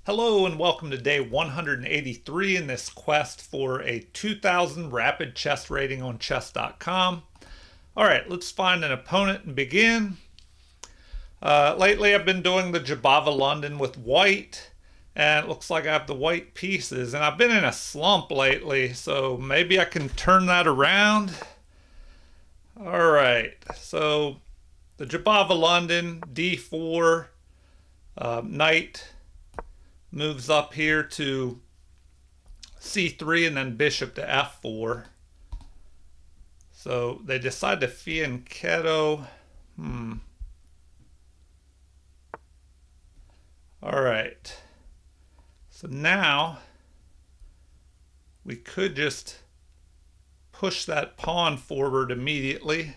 Hello and welcome to day 183 in this quest for a 2000 rapid chess rating on chess.com. Alright, let's find an opponent and begin. Lately I've been doing the Jabava London with white, and it looks like I have the white pieces, and I've been in a slump lately, so maybe I can turn that around. Alright, so the Jabava London, d4, knight moves up here to c3 and then bishop to f4. So they decide to fianchetto. All right. So now we could just push that pawn forward immediately.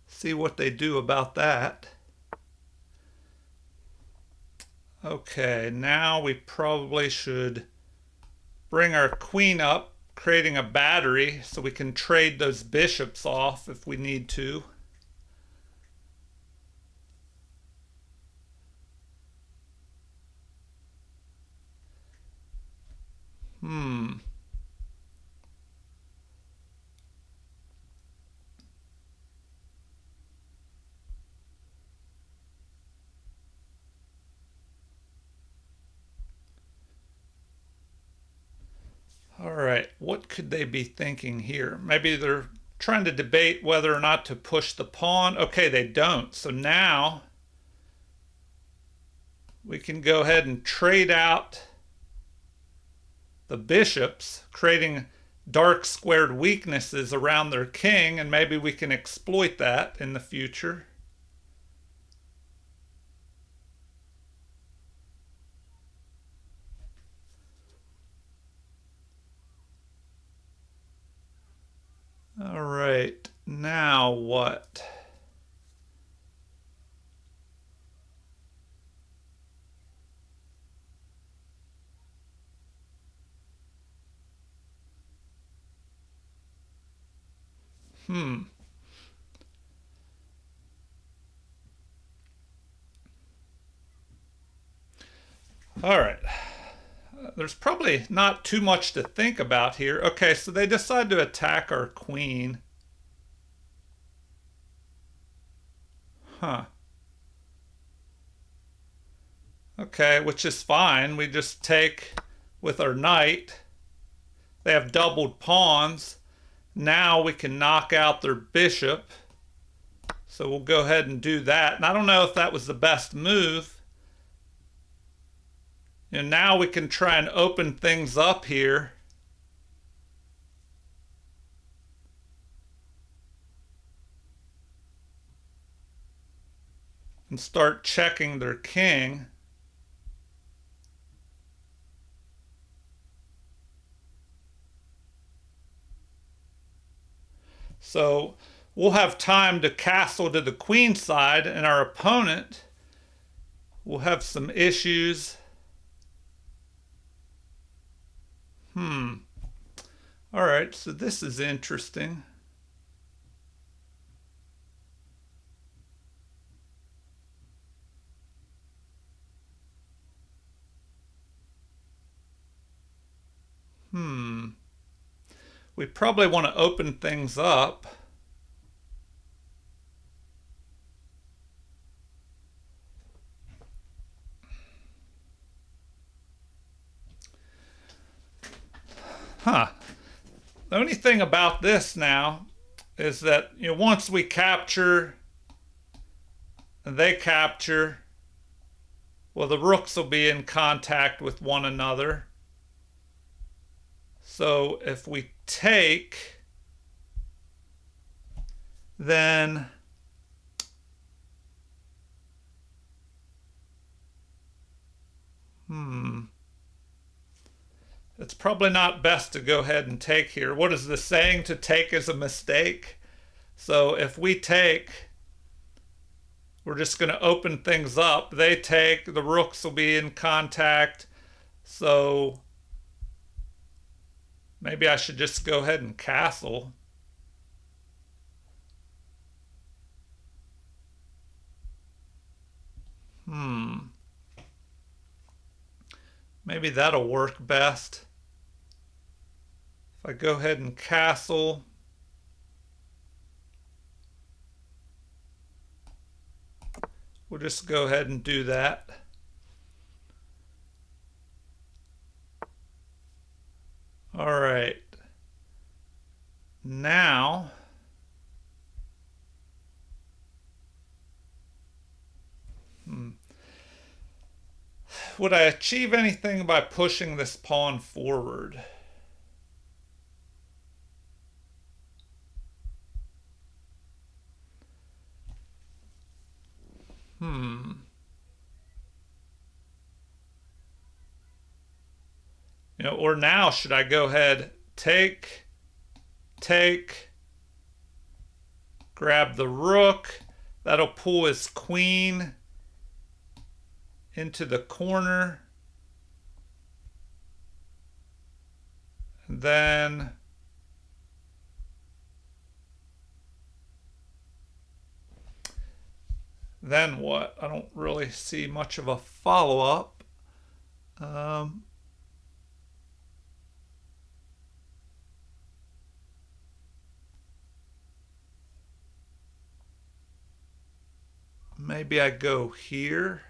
See what they do about that. Okay, now we probably should bring our queen up, creating a battery so we can trade those bishops off if we need to. All right, what could they be thinking here? Maybe they're trying to debate whether or not to push the pawn. Okay, they don't. So now we can go ahead and trade out the bishops, creating dark squared weaknesses around their king, and maybe we can exploit that in the future. All right, now what? All right. There's probably not too much to think about here. Okay, so they decide to attack our queen. Huh. Okay, which is fine. We just take with our knight. They have doubled pawns. Now we can knock out their bishop. So we'll go ahead and do that. And I don't know if that was the best move. And now we can try and open things up here. And start checking their king. So we'll have time to castle to the queen side, and our opponent will have some issues. All right, so this is interesting. We probably want to open things up. The only thing about this now is that once we capture and they capture, well, the rooks will be in contact with one another. So if we take, then it's probably not best to go ahead and take here. What is the saying? To take is a mistake. So if we take, we're just going to open things up. They take, the rooks will be in contact. So maybe I should just go ahead and castle. Maybe that'll work best. If I go ahead and castle, we'll just go ahead and do that. All right. Now, would I achieve anything by pushing this pawn forward? Or now should I go ahead, take, grab the rook. That'll pull his queen into the corner. And then what? I don't really see much of a follow-up. Maybe I go here.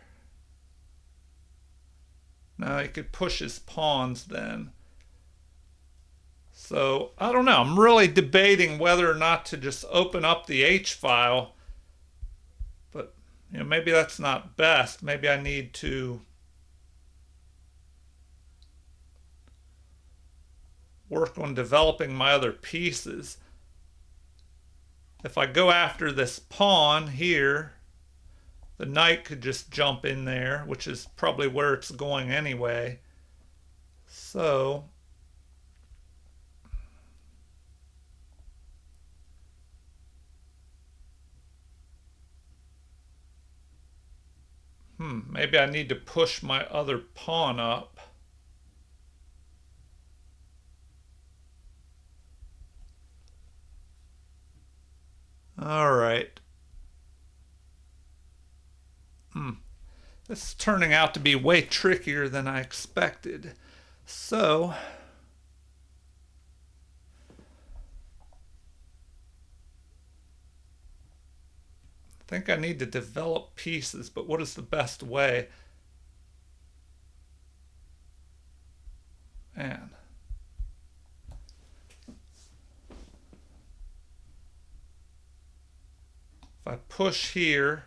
Now he could push his pawns then. So I don't know. I'm really debating whether or not to just open up the H file. But maybe that's not best. Maybe I need to work on developing my other pieces. If I go after this pawn here, the knight could just jump in there, which is probably where it's going anyway. So maybe I need to push my other pawn up. All right. This is turning out to be way trickier than I expected. So I think I need to develop pieces, but what is the best way? Man. If I push here,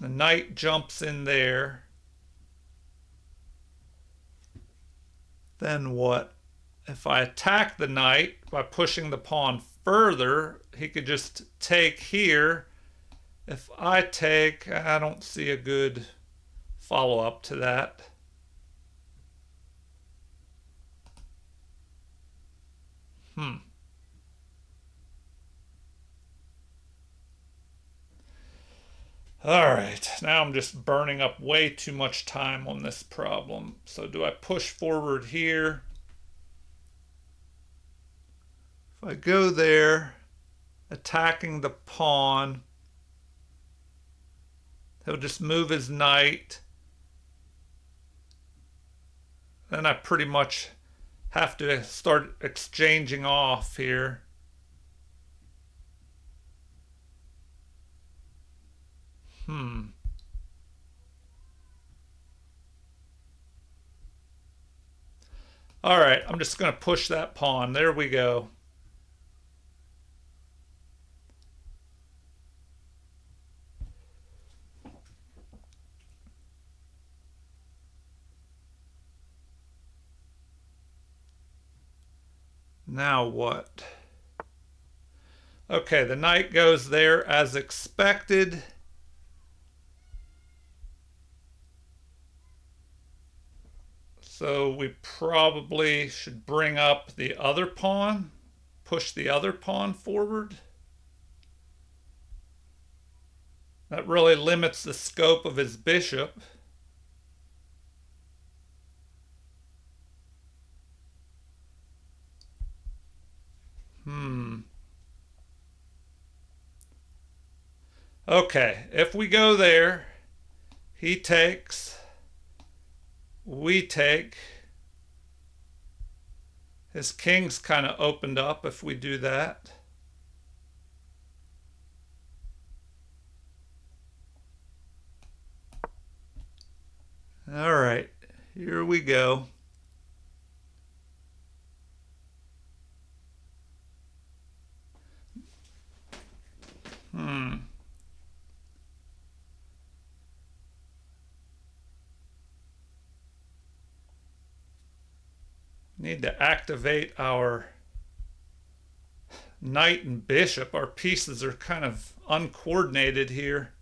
the knight jumps in there. Then what? If I attack the knight by pushing the pawn further, he could just take here. If I take, I don't see a good follow-up to that. All right, now I'm just burning up way too much time on this problem. So do I push forward here? If I go there, attacking the pawn, he'll just move his knight. Then I pretty much have to start exchanging off here. All right, I'm just going to push that pawn. There we go. Now what? Okay, the knight goes there as expected. So we probably should bring up the other pawn, push the other pawn forward. That really limits the scope of his bishop. Okay, if we go there, he takes, we take. His king's kind of opened up if we do that. All right, here we go. Need to activate our knight and bishop. Our pieces are kind of uncoordinated here.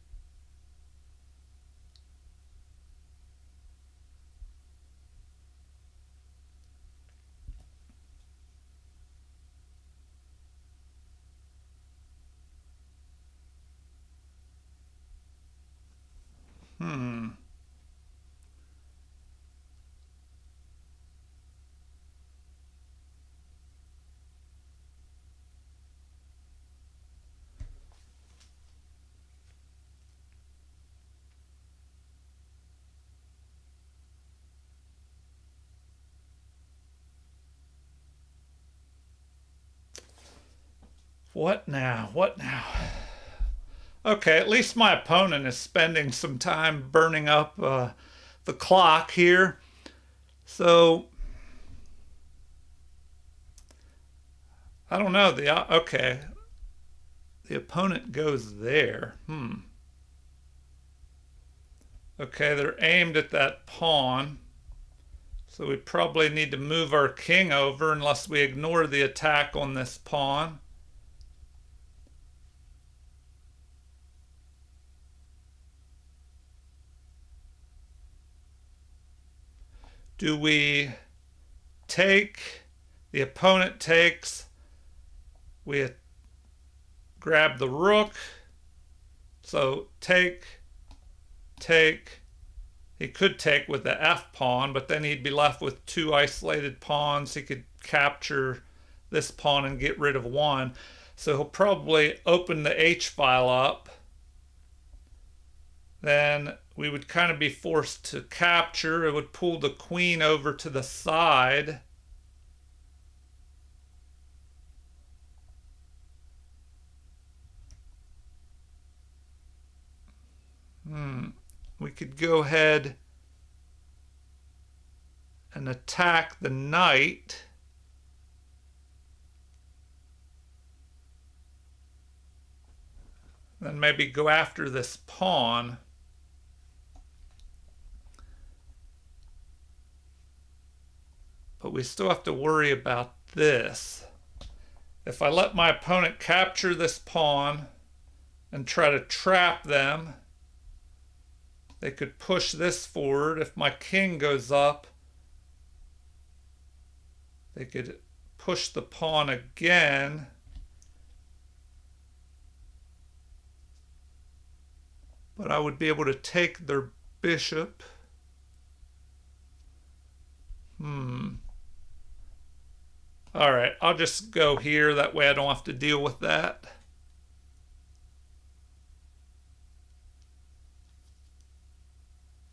What now? What now? Okay, at least my opponent is spending some time burning up the clock here. So, I don't know. Okay, the opponent goes there. Okay, they're aimed at that pawn. So we probably need to move our king over unless we ignore the attack on this pawn. Do we take? The opponent takes. We grab the rook. So take. He could take with the F pawn, but then he'd be left with two isolated pawns. He could capture this pawn and get rid of one. So he'll probably open the H file up. Then we would kind of be forced to capture. It would pull the queen over to the side. We could go ahead and attack the knight. Then maybe go after this pawn. But we still have to worry about this. If I let my opponent capture this pawn and try to trap them, they could push this forward. If my king goes up, they could push the pawn again. But I would be able to take their bishop. All right, I'll just go here. That way I don't have to deal with that.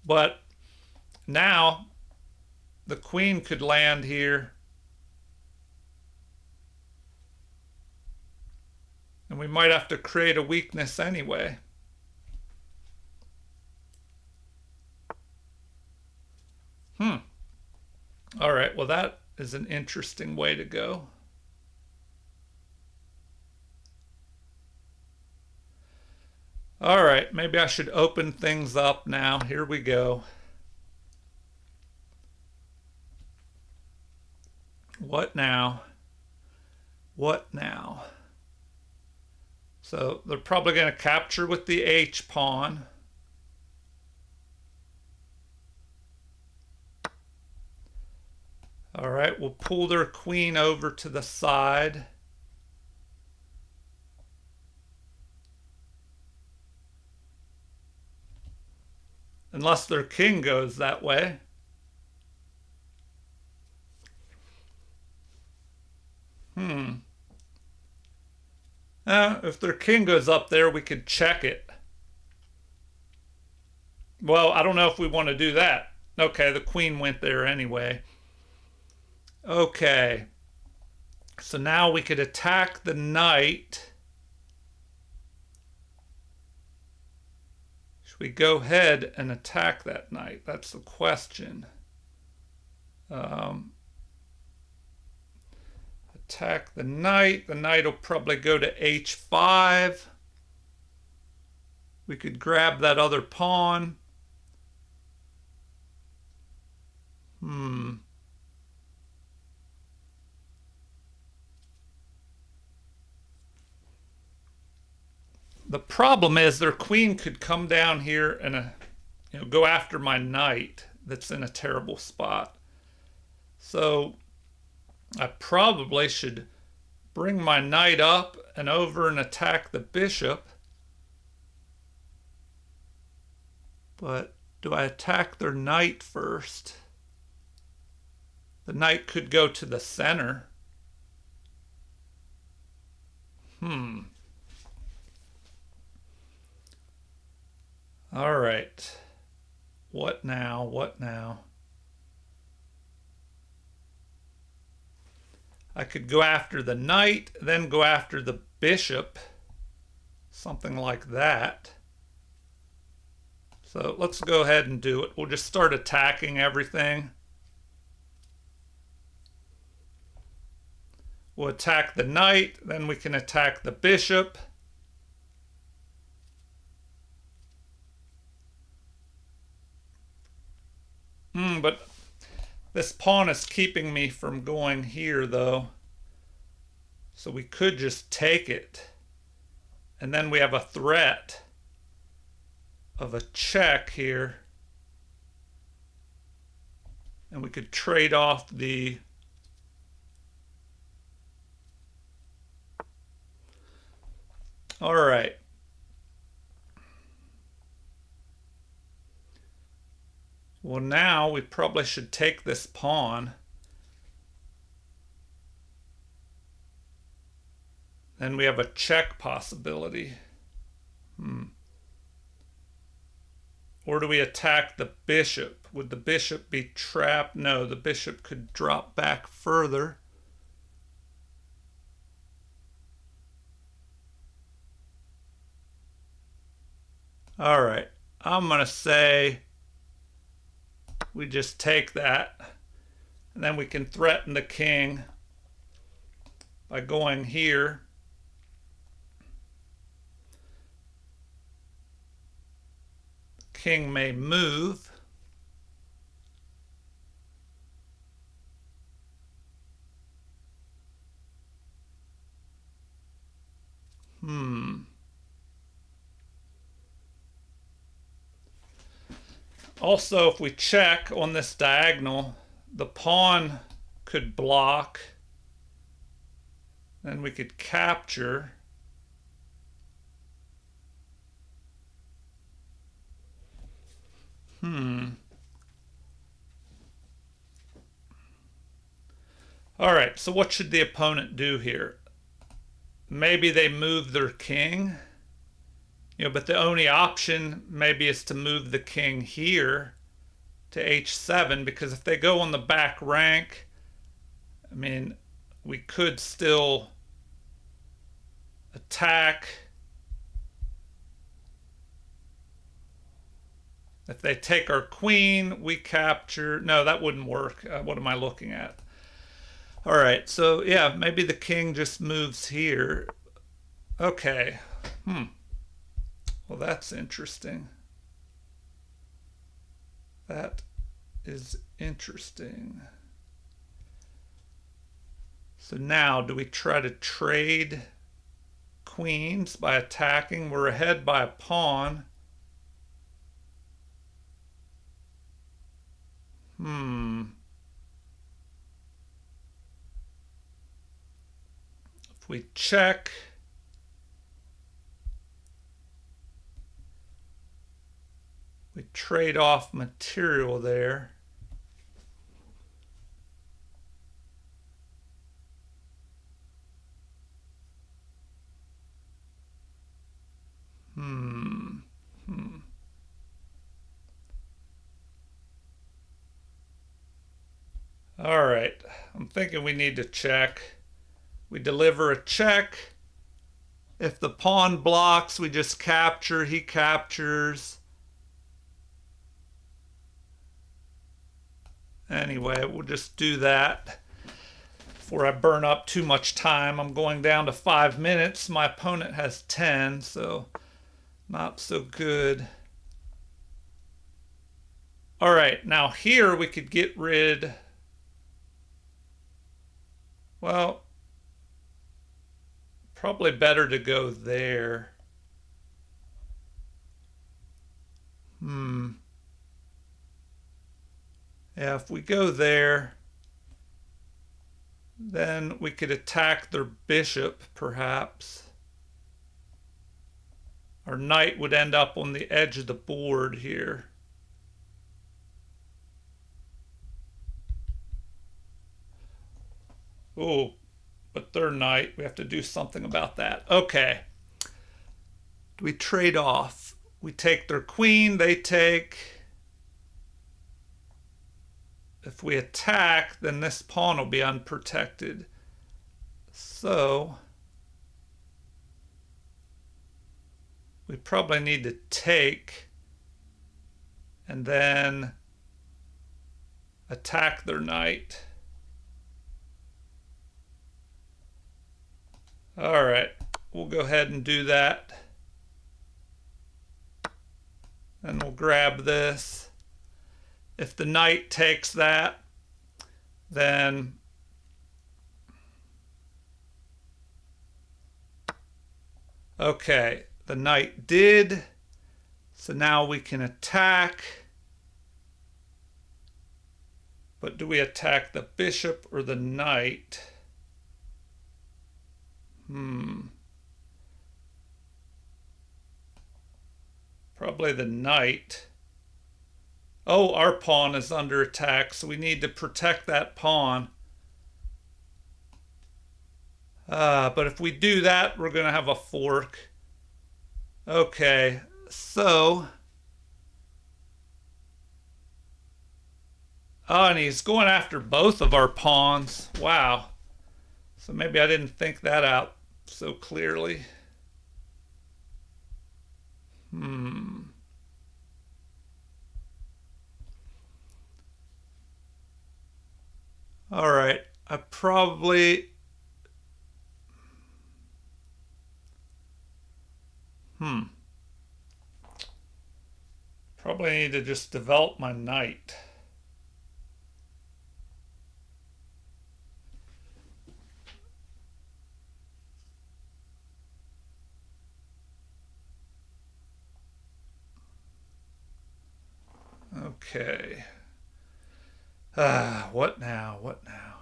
But now the queen could land here. And we might have to create a weakness anyway. All right, well, that is an interesting way to go. All right, maybe I should open things up now. Here we go. What now? What now? So they're probably going to capture with the H pawn. All right, we'll pull their queen over to the side. Unless their king goes that way. If their king goes up there, we could check it. Well, I don't know if we want to do that. Okay, the queen went there anyway. Okay, so now we could attack the knight. Should we go ahead and attack that knight? That's the question. Attack the knight. The knight will probably go to h5. We could grab that other pawn. The problem is their queen could come down here and go after my knight that's in a terrible spot. So I probably should bring my knight up and over and attack the bishop. But do I attack their knight first? The knight could go to the center. All right. What now? What now? I could go after the knight, then go after the bishop. Something like that. So let's go ahead and do it. We'll just start attacking everything. We'll attack the knight, then we can attack the bishop. But this pawn is keeping me from going here, though. So we could just take it. And then we have a threat of a check here. And we could trade off the... All right. Well, now we probably should take this pawn. Then we have a check possibility. Or do we attack the bishop? Would the bishop be trapped? No, the bishop could drop back further. All right, I'm going to say we just take that, and then we can threaten the king by going here. The king may move. Also, if we check on this diagonal, the pawn could block. Then we could capture. All right, so what should the opponent do here? Maybe they move their king. But the only option maybe is to move the king here to h7, because if they go on the back rank, I mean, we could still attack. If they take our queen, we capture. No, that wouldn't work. What am I looking at? All right, so yeah, maybe the king just moves here. Okay. Well, that's interesting. That is interesting. So now, do we try to trade queens by attacking? We're ahead by a pawn. If we check, we trade off material there. All right, I'm thinking we need to check. We deliver a check. If the pawn blocks, we just capture, he captures. Anyway, we'll just do that before I burn up too much time. I'm going down to 5 minutes. My opponent has 10, so not so good. All right, now here we could get rid, well, probably better to go there. Yeah, if we go there, then we could attack their bishop, perhaps. Our knight would end up on the edge of the board here. Oh, but their knight, we have to do something about that. Okay. Do we trade off? We take their queen, they take. If we attack, then this pawn will be unprotected. So we probably need to take and then attack their knight. All right, we'll go ahead and do that. And we'll grab this. If the knight takes that, then okay, the knight did. So now we can attack. But do we attack the bishop or the knight? Probably the knight. Oh, our pawn is under attack, so we need to protect that pawn. But if we do that, we're going to have a fork. Okay, so... Oh, and he's going after both of our pawns. Wow. So maybe I didn't think that out so clearly. All right. I probably... Probably need to just develop my knight. Okay. What now? What now?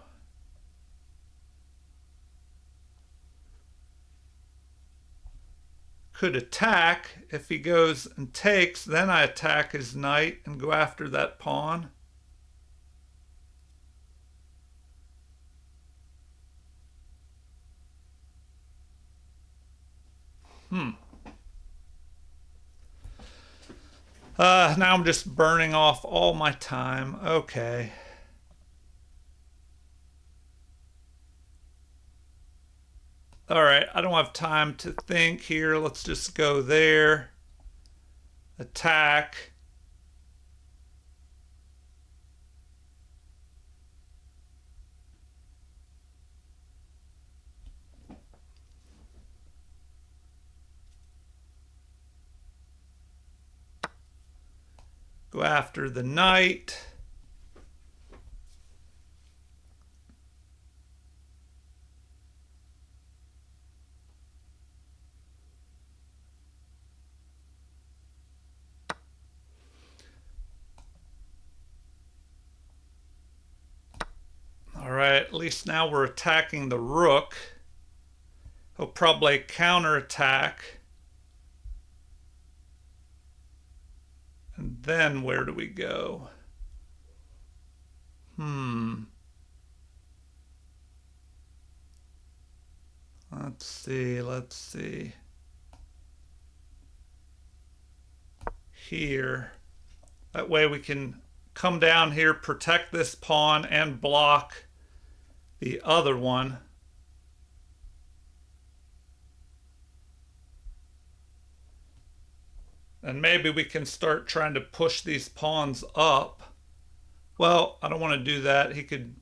Could attack. If he goes and takes, then I attack his knight and go after that pawn. Now I'm just burning off all my time. Okay. All right, I don't have time to think here. Let's just go there. Attack. Go after the knight. All right, at least now we're attacking the rook. He'll probably counterattack. And then where do we go? Let's see. Here. That way we can come down here, protect this pawn, and block the other one. And maybe we can start trying to push these pawns up. Well, I don't want to do that. He could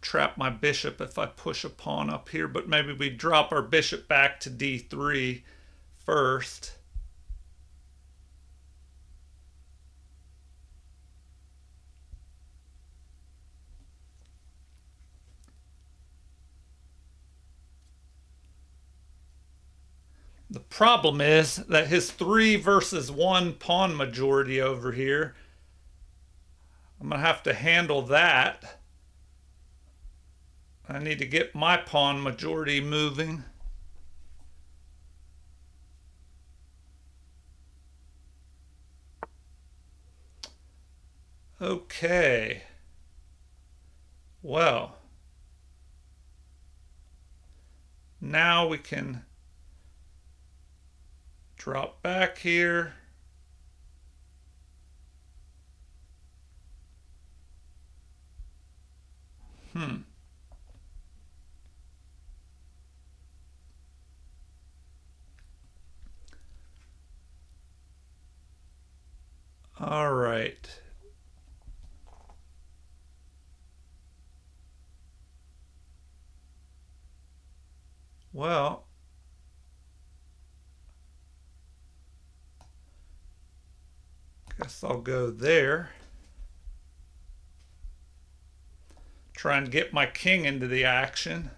trap my bishop if I push a pawn up here, but maybe we drop our bishop back to d3 first. The problem is that his 3 versus 1 pawn majority over here, I'm going to have to handle that. I need to get my pawn majority moving. Okay. Well, now we can drop back here. All right. Well, guess I'll go there. Try and get my king into the action.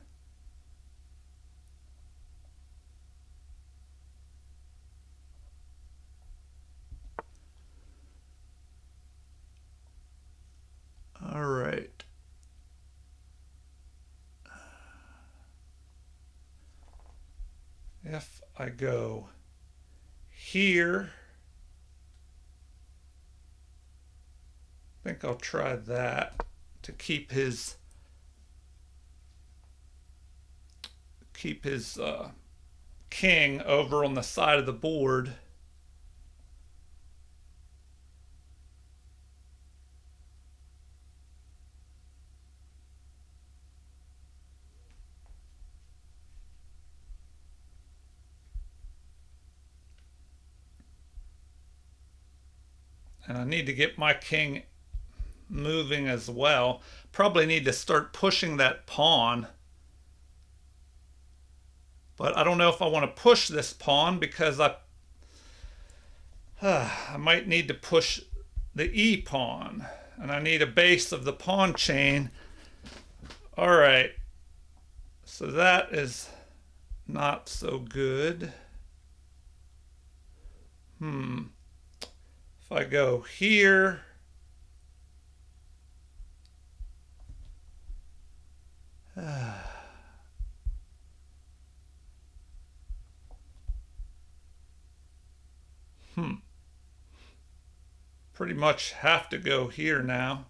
All right. If I go here, I think I'll try that to keep his king over on the side of the board. And I need to get my king moving as well. Probably need to start pushing that pawn. But I don't know if I want to push this pawn because I might need to push the e pawn. And I need a base of the pawn chain. All right. So that is not so good. If I go here, pretty much have to go here now.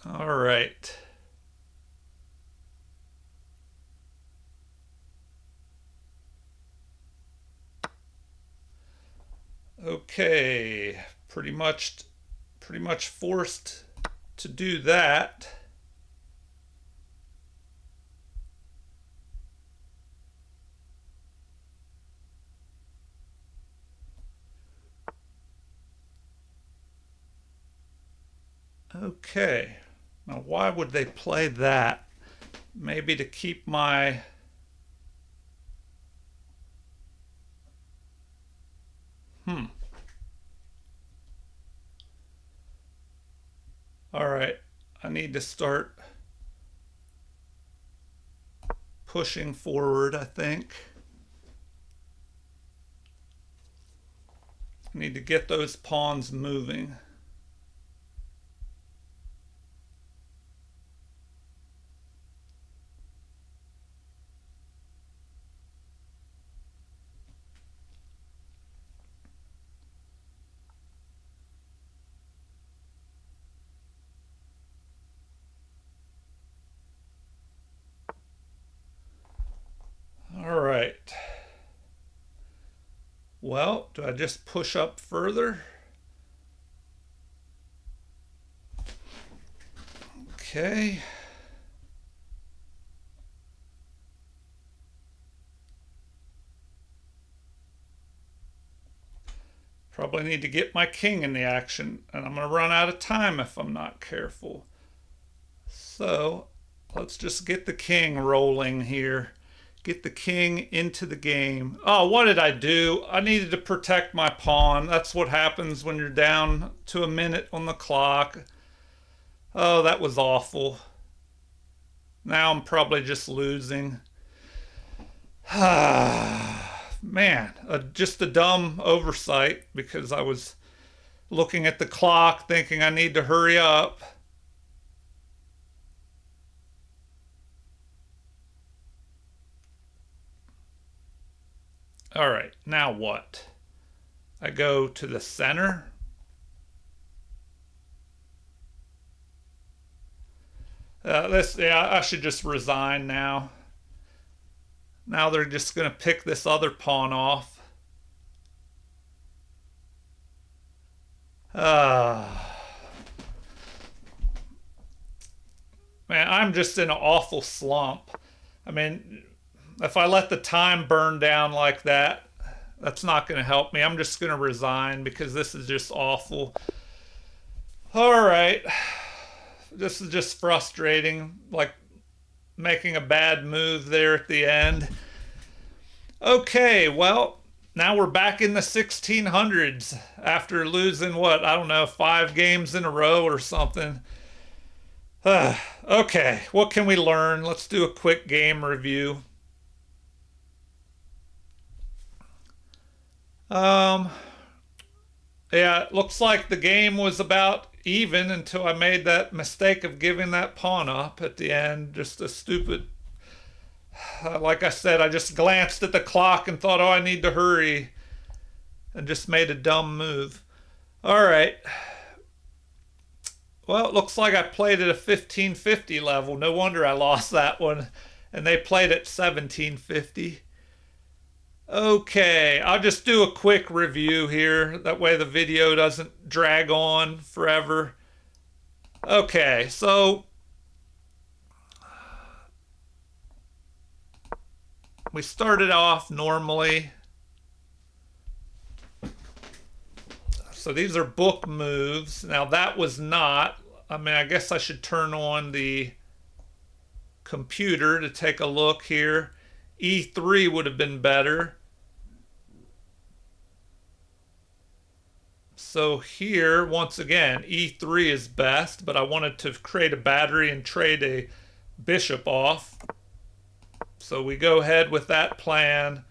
All right. Okay, pretty much forced to do that. Okay, now why would they play that? Maybe to keep my All right, I need to start pushing forward, I think. I need to get those pawns moving. well, do I just push up further? Okay. Probably need to get my king in the action, and I'm going to run out of time if I'm not careful. So let's just get the king rolling here. Get the king into the game. Oh, what did I do? I needed to protect my pawn. That's what happens when you're down to a minute on the clock. Oh, that was awful. Now I'm probably just losing. Man, just a dumb oversight because I was looking at the clock thinking I need to hurry up. All right, now what? I go to the center. I should just resign now. Now they're just going to pick this other pawn off. Man, I'm just in an awful slump. I mean, if I let the time burn down like that, that's not going to help me. I'm just going to resign because this is just awful. All right. This is just frustrating, like making a bad move there at the end. Okay, well, now we're back in the 1600s after losing, what, I don't know, 5 games in a row or something. Okay, what can we learn? Let's do a quick game review. Yeah, it looks like the game was about even until I made that mistake of giving that pawn up at the end. Just a stupid. Like I said, I just glanced at the clock and thought, oh, I need to hurry, and just made a dumb move. All right. Well, it looks like I played at a 1550 level. No wonder I lost that one. And they played at 1750. Okay, I'll just do a quick review here. That way the video doesn't drag on forever. Okay, so we started off normally. So these are book moves. Now that was not, I mean, I guess I should turn on the computer to take a look here. E3 would have been better. So here, once again, E3 is best, but I wanted to create a battery and trade a bishop off. So we go ahead with that plan.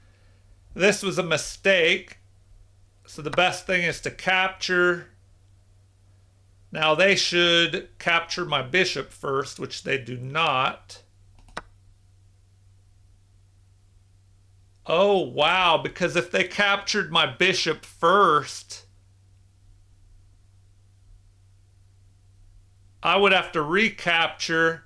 This was a mistake. So the best thing is to capture. Now they should capture my bishop first, which they do not. Oh, wow, because if they captured my bishop first, I would have to recapture,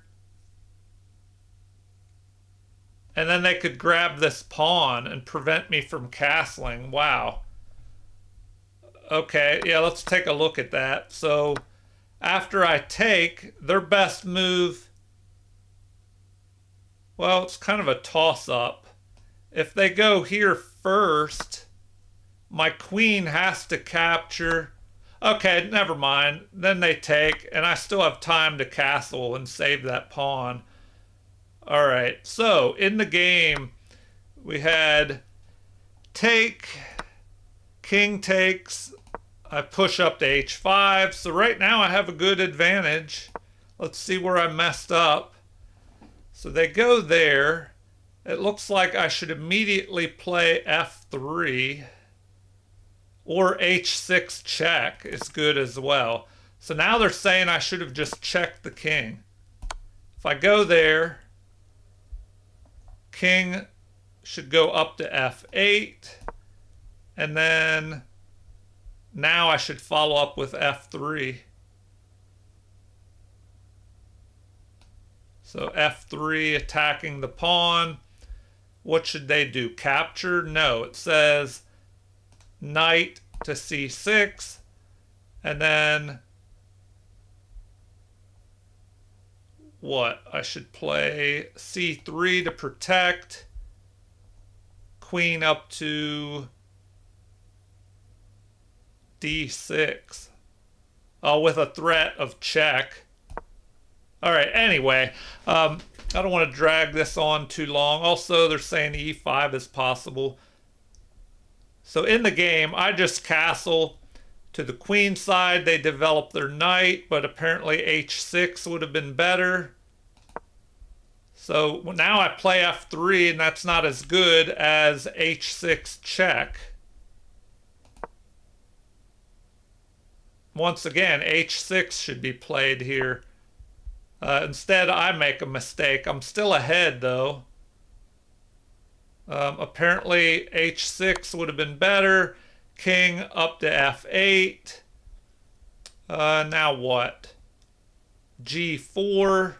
and then they could grab this pawn and prevent me from castling. Wow. Okay, yeah, let's take a look at that. So after I take, their best move, well, it's kind of a toss-up. If they go here first, my queen has to capture. Okay, never mind. Then they take, and I still have time to castle and save that pawn. All right, so in the game, we had take, king takes, I push up to h5. So right now I have a good advantage. Let's see where I messed up. So they go there. It looks like I should immediately play f3. Or h6 check is good as well. So now they're saying I should have just checked the king. If I go there, king should go up to f8. And then now I should follow up with f3. So f3 attacking the pawn. What should they do? Capture? No, it says knight to c6, and then what? I should play c3 to protect, queen up to d6. Oh, with a threat of check. All right, anyway, I don't want to drag this on too long. Also, they're saying e5 is possible. So in the game, I just castle to the queen side. They develop their knight, but apparently h6 would have been better. So now I play f3, and that's not as good as h6 check. Once again, h6 should be played here. Instead, I make a mistake. I'm still ahead, though. Apparently, h6 would have been better. King up to f8. Now what? g4.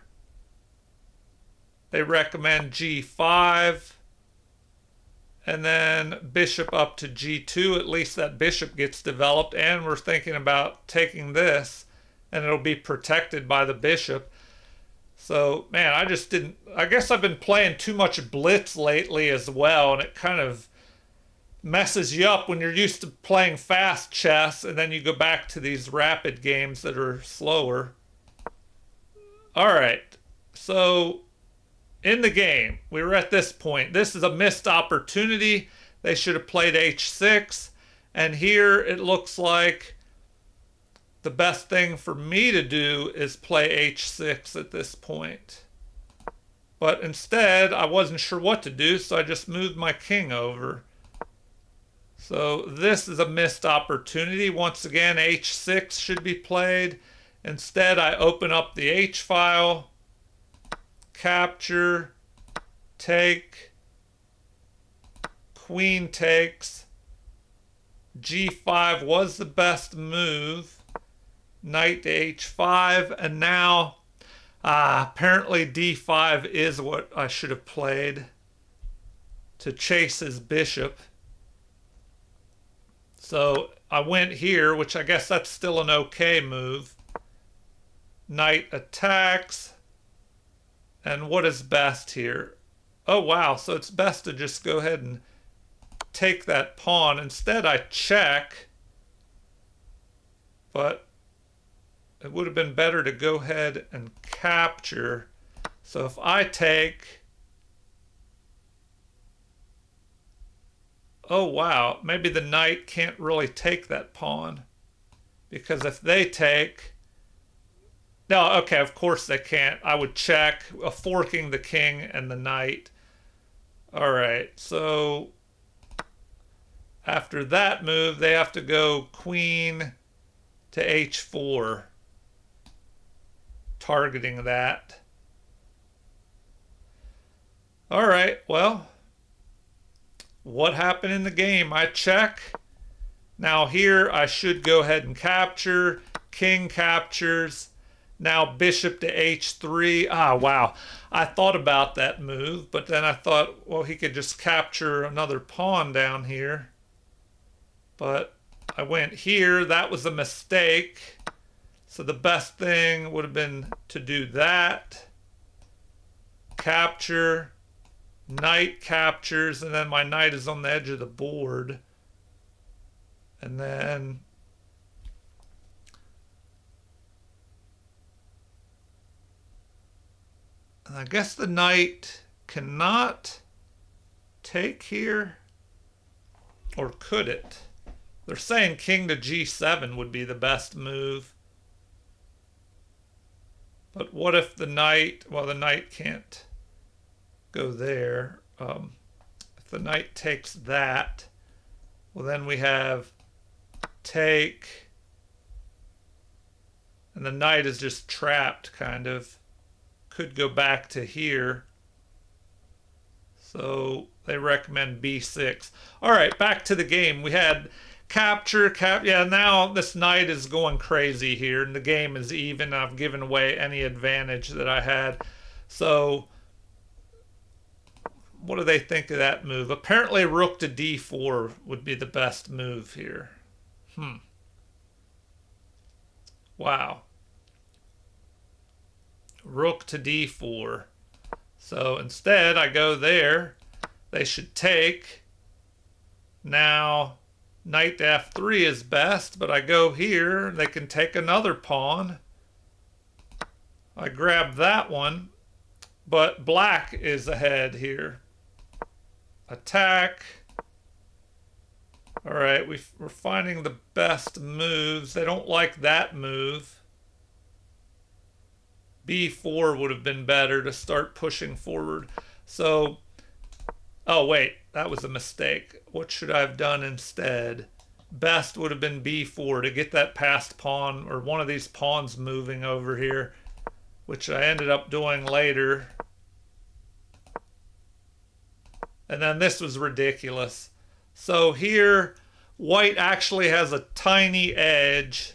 They recommend g5. And then bishop up to g2. At least that bishop gets developed. And we're thinking about taking this, and it'll be protected by the bishop. So, man, I guess I've been playing too much blitz lately as well, and it kind of messes you up when you're used to playing fast chess, and then you go back to these rapid games that are slower. All right, so in the game, we were at this point. This is a missed opportunity. They should have played h6, and here it looks like the best thing for me to do is play h6 at this point. But instead, I wasn't sure what to do, so I just moved my king over. So this is a missed opportunity. Once again, h6 should be played. Instead, I open up the h file, capture, take, queen takes, g5 was the best move. Knight to h5, and now apparently d5 is what I should have played to chase his bishop. So I went here, which I guess that's still an okay move. Knight attacks. And what is best here? Oh, wow, so it's best to just go ahead and take that pawn. Instead, I check, but it would have been better to go ahead and capture. So if I take, oh wow, maybe the knight can't really take that pawn, because if they take, no, okay, of course they can't. I would check, forking the king and the knight. All right, so after that move, they have to go queen to h4. Targeting that. All right, well, what happened in the game? I check. Now here I should go ahead and capture. King captures. Now bishop to h3. Ah, wow. I thought about that move, but then I thought, well, he could just capture another pawn down here. But I went here. That was a mistake. So the best thing would have been to do that. Capture. Knight captures, and then my knight is on the edge of the board. And then I guess the knight cannot take here. Or could it? They're saying king to g7 would be the best move. But what if the knight, well, the knight can't go there. If the knight takes that, well, then we have take, and the knight is just trapped, kind of. Could go back to here. So they recommend b6. All right, back to the game. We had capture, yeah, now this knight is going crazy here, and the game is even. I've given away any advantage that I had. So What do they think of that move? Apparently rook to d4 would be the best move here. Wow. Rook to d4. So instead I go there. They should take. Now knight to f3 is best, but I go here. They can take another pawn. I grab that one, but black is ahead here. Attack. All right, we're finding the best moves. They don't like that move. b4 would have been better to start pushing forward. So, oh wait, that was a mistake. What should I have done instead? Best would have been b4 to get that passed pawn or one of these pawns moving over here, which I ended up doing later. And then this was ridiculous. So here, white actually has a tiny edge.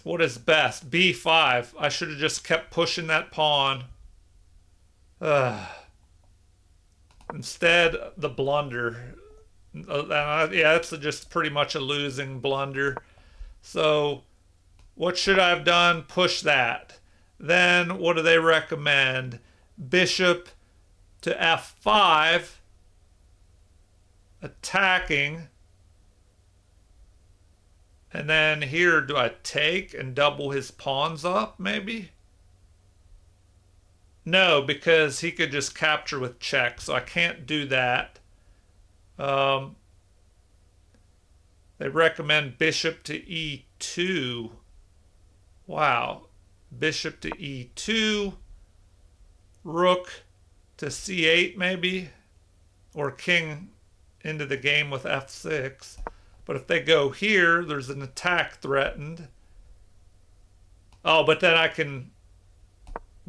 What is best? b5. I should have just kept pushing that pawn. Instead, the blunder. Yeah, that's just pretty much a losing blunder. So what should I have done? Push that. Then what do they recommend? Bishop to f5. Attacking. And then here, do I take and double his pawns up, maybe? No, because he could just capture with check, so I can't do that. They recommend bishop to e2. Wow. Bishop to e2. Rook to c8, maybe? Or king into the game with f6. But if they go here, there's an attack threatened. Oh, but then I can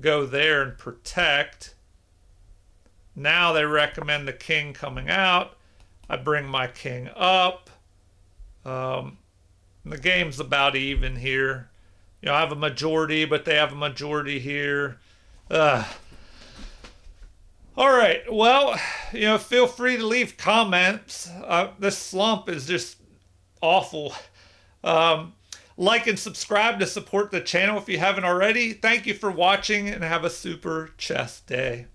go there and protect. Now they recommend the king coming out. I bring my king up. The game's about even here. You know, I have a majority, but they have a majority here. All right, well, you know, feel free to leave comments. This slump is just awful. Like and subscribe to support the channel if you haven't already. Thank you for watching and have a super chess day.